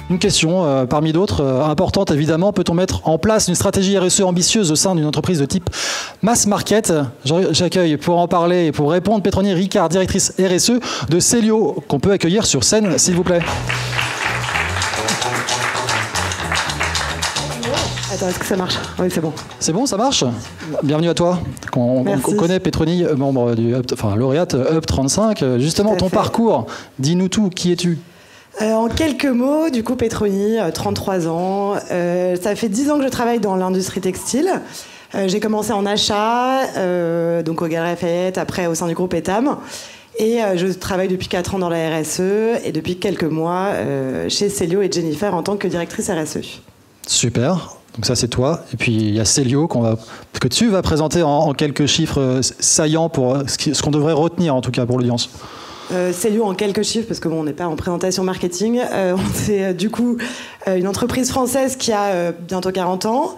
Une question parmi d'autres, importante évidemment, peut-on mettre en place une stratégie RSE ambitieuse au sein d'une entreprise de type mass market? J'accueille pour en parler et pour répondre Pétroni Ricard, directrice RSE de Célio, qu'on peut accueillir sur scène s'il vous plaît. Attends, est-ce que ça marche? Oui, c'est bon. C'est bon, ça marche? Bienvenue à toi. On connaît Pétroni, membre du lauréate Up 35. Justement, ton parcours, dis-nous tout, qui es-tu? En quelques mots, du coup, Pétroni, 33 ans. Ça fait 10 ans que je travaille dans l'industrie textile. J'ai commencé en achat, donc au Galeries Lafayette, après au sein du groupe Etam. Et je travaille depuis 4 ans dans la RSE et depuis quelques mois chez Célio et Jennifer en tant que directrice RSE. Super. Donc ça, c'est toi. Et puis, il y a Célio que tu vas présenter en quelques chiffres saillants pour ce qu'on devrait retenir, en tout cas, pour l'audience. Célio en quelques chiffres, parce que bon, on n'est pas en présentation marketing. C'est du coup une entreprise française qui a bientôt 40 ans,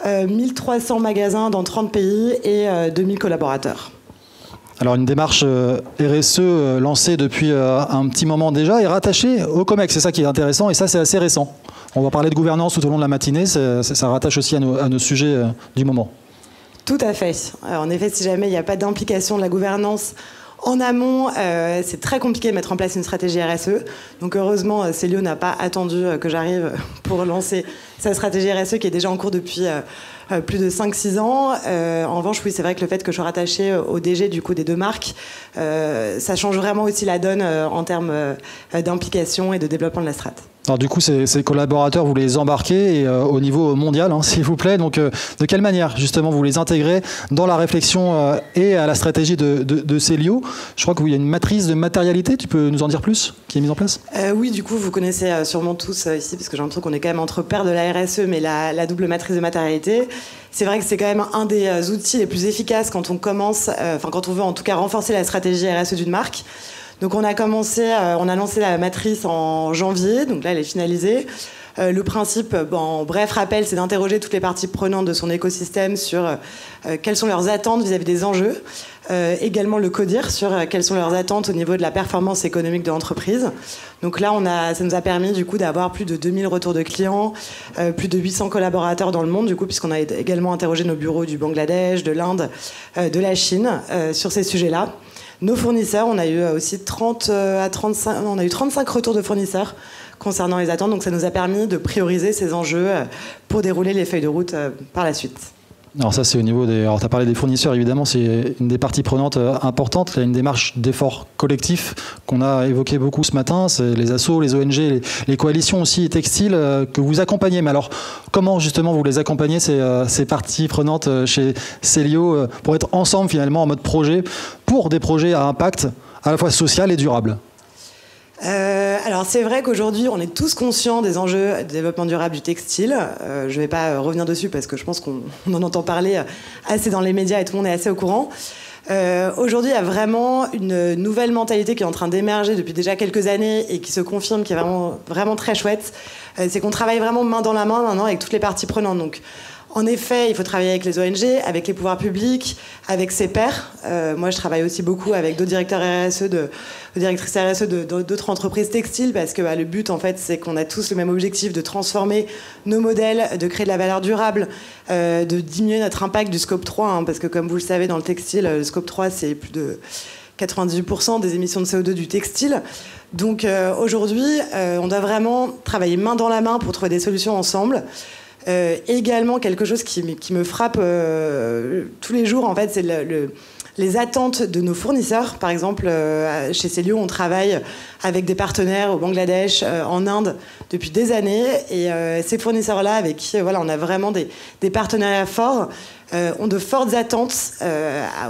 1300 magasins dans 30 pays et 2000 collaborateurs. Alors une démarche RSE lancée depuis un petit moment déjà et rattachée au COMEX, c'est ça qui est intéressant et ça c'est assez récent. On va parler de gouvernance tout au long de la matinée, ça rattache aussi à nos sujets du moment. Tout à fait. En effet, si jamais il n'y a pas d'implication de la gouvernance en amont, c'est très compliqué de mettre en place une stratégie RSE. Donc heureusement, Célio n'a pas attendu que j'arrive pour lancer sa stratégie RSE qui est déjà en cours depuis plus de 5-6 ans. En revanche, oui, c'est vrai que le fait que je sois rattachée au DG du coup, des deux marques, ça change vraiment aussi la donne en termes d'implication et de développement de la strate. Alors du coup, ces collaborateurs, vous les embarquez au niveau mondial, s'il vous plaît. Donc, de quelle manière, justement, vous les intégrez dans la réflexion et à la stratégie de Célio? Je crois qu'il y a une matrice de matérialité. Tu peux nous en dire plus, qui est mise en place? Oui, du coup, vous connaissez sûrement tous ici, parce que j'ai l'impression qu'on est quand même entre pairs de la RSE, mais la double matrice de matérialité. C'est vrai que c'est quand même un des outils les plus efficaces quand on commence, quand on veut en tout cas renforcer la stratégie RSE d'une marque. Donc on a lancé la matrice en janvier, donc là elle est finalisée. Le principe, en bref rappel, c'est d'interroger toutes les parties prenantes de son écosystème sur quelles sont leurs attentes vis-à-vis des enjeux. Également le CODIR sur quelles sont leurs attentes au niveau de la performance économique de l'entreprise. Donc là, ça nous a permis du coup d'avoir plus de 2000 retours de clients, plus de 800 collaborateurs dans le monde, du coup, puisqu'on a également interrogé nos bureaux du Bangladesh, de l'Inde, de la Chine sur ces sujets-là. Nos fournisseurs, on a eu aussi 35 retours de fournisseurs concernant les attentes. Donc ça nous a permis de prioriser ces enjeux pour dérouler les feuilles de route par la suite. Alors ça, c'est au niveau des... Alors tu as parlé des fournisseurs, évidemment, c'est une des parties prenantes importantes. Il y a une démarche d'effort collectif qu'on a évoqué beaucoup ce matin. C'est les assos, les ONG, les coalitions aussi textiles que vous accompagnez. Mais alors, comment justement vous les accompagnez, ces parties prenantes chez Célio, pour être ensemble finalement en mode projet, pour des projets à impact à la fois social et durable? Alors c'est vrai qu'aujourd'hui on est tous conscients des enjeux de développement durable du textile. Je ne vais pas revenir dessus parce que je pense qu'on en entend parler assez dans les médias et tout le monde est assez au courant. Aujourd'hui il y a vraiment une nouvelle mentalité qui est en train d'émerger depuis déjà quelques années et qui se confirme, qui est vraiment, vraiment très chouette. C'est qu'on travaille vraiment main dans la main maintenant avec toutes les parties prenantes. Donc, en effet, il faut travailler avec les ONG, avec les pouvoirs publics, avec ses pairs. Moi, je travaille aussi beaucoup avec d'autres directeurs RSE, directrices RSE d'autres entreprises textiles, parce que le but, en fait, c'est qu'on a tous le même objectif de transformer nos modèles, de créer de la valeur durable, de diminuer notre impact du scope 3, parce que comme vous le savez, dans le textile, le scope 3, c'est plus de 98% des émissions de CO2 du textile. Donc aujourd'hui, on doit vraiment travailler main dans la main pour trouver des solutions ensemble. Également, quelque chose qui me frappe tous les jours, en fait, c'est les attentes de nos fournisseurs. Par exemple, chez Célio, on travaille avec des partenaires au Bangladesh, en Inde, depuis des années. Et ces fournisseurs-là, avec qui on a vraiment des partenariats forts, ont de fortes attentes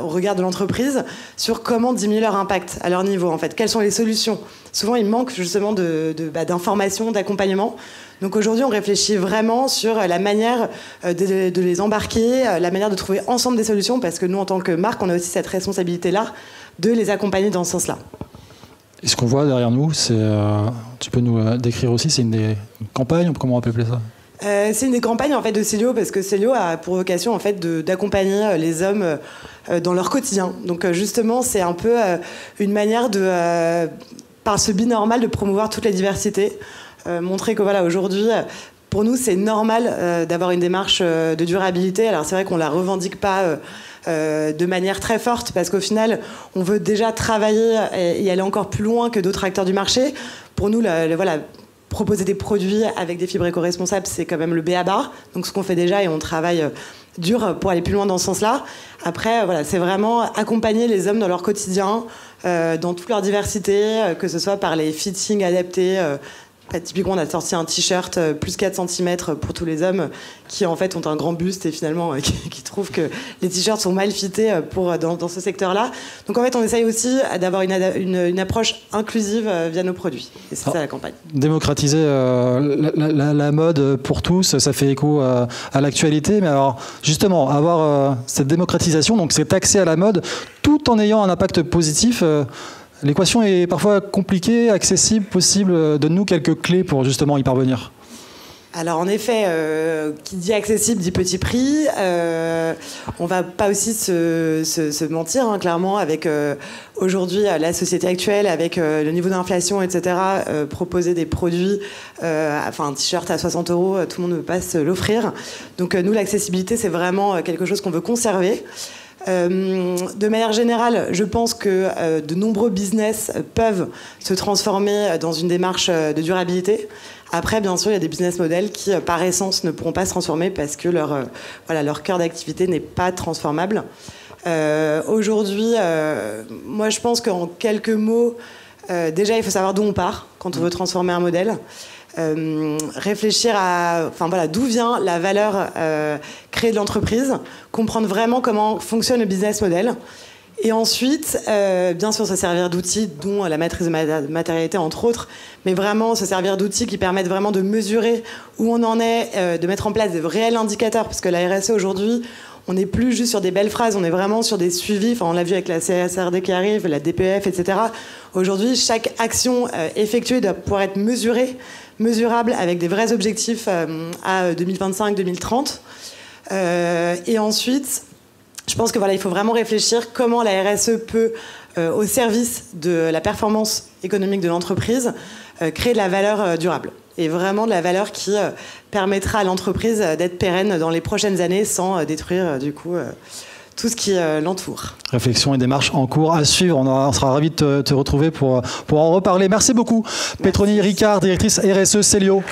au regard de l'entreprise sur comment diminuer leur impact à leur niveau. En fait, quelles sont les solutions? Souvent, il manque justement d'informations, d'accompagnement. Donc aujourd'hui, on réfléchit vraiment sur la manière de les embarquer, la manière de trouver ensemble des solutions, parce que nous, en tant que marque, on a aussi cette responsabilité-là de les accompagner dans ce sens-là. Et ce qu'on voit derrière nous, tu peux nous décrire aussi, c'est une campagne, comment on peut appeler ça? C'est une des campagnes en fait de Célio, parce que Célio a pour vocation en fait d'accompagner les hommes dans leur quotidien. Donc justement, c'est un peu une manière de, par ce binormal, de promouvoir toute la diversité, montrer que voilà, aujourd'hui, pour nous, c'est normal d'avoir une démarche de durabilité. Alors c'est vrai qu'on la revendique pas de manière très forte, parce qu'au final, on veut déjà travailler et aller encore plus loin que d'autres acteurs du marché. Pour nous, voilà, proposer des produits avec des fibres éco-responsables, c'est quand même le b.a.-ba. Donc ce qu'on fait déjà, et on travaille dur pour aller plus loin dans ce sens-là. Après, voilà, c'est vraiment accompagner les hommes dans leur quotidien, dans toute leur diversité, que ce soit par les fittings adaptés. Typiquement, on a sorti un t-shirt plus 4 cm pour tous les hommes qui, en fait, ont un grand buste et finalement qui trouvent que les t-shirts sont mal fités dans ce secteur-là. Donc, en fait, on essaye aussi d'avoir une approche inclusive via nos produits. Et c'est ça la campagne. Démocratiser la mode pour tous, ça fait écho à l'actualité. Mais alors, justement, avoir cette démocratisation, donc cet accès à la mode, tout en ayant un impact positif... L'équation est parfois compliquée, accessible, possible. Donne-nous quelques clés pour justement y parvenir. Alors en effet, qui dit accessible dit petit prix. On va pas aussi se mentir, hein, clairement, avec aujourd'hui la société actuelle, avec le niveau d'inflation, etc. Proposer des produits, enfin un t-shirt à 60 €, tout le monde ne peut pas se l'offrir. Donc nous, l'accessibilité, c'est vraiment quelque chose qu'on veut conserver. De manière générale, je pense que de nombreux business peuvent se transformer dans une démarche de durabilité. Après, bien sûr, il y a des business models qui, par essence, ne pourront pas se transformer parce que leur cœur d'activité n'est pas transformable. Aujourd'hui, moi, je pense qu'en quelques mots, déjà, il faut savoir d'où on part quand on veut transformer un modèle. Réfléchir à d'où vient la valeur créée de l'entreprise, comprendre vraiment comment fonctionne le business model, et ensuite bien sûr se servir d'outils dont la maîtrise de matérialité entre autres, mais vraiment se servir d'outils qui permettent vraiment de mesurer où on en est, de mettre en place des réels indicateurs, parce que la RSE aujourd'hui, on n'est plus juste sur des belles phrases, on est vraiment sur des suivis. Enfin, on l'a vu avec la CSRD qui arrive, la DPF, etc. Aujourd'hui, chaque action effectuée doit pouvoir être mesurable avec des vrais objectifs à 2025-2030. Et ensuite, je pense que il faut vraiment réfléchir comment la RSE peut, au service de la performance économique de l'entreprise, créer de la valeur durable. Et vraiment de la valeur qui permettra à l'entreprise d'être pérenne dans les prochaines années sans détruire du coup tout ce qui l'entoure. Réflexion et démarche en cours à suivre. On sera ravis de te retrouver pour en reparler. Merci beaucoup. Merci. Pétronie Ricard, directrice RSE Célio.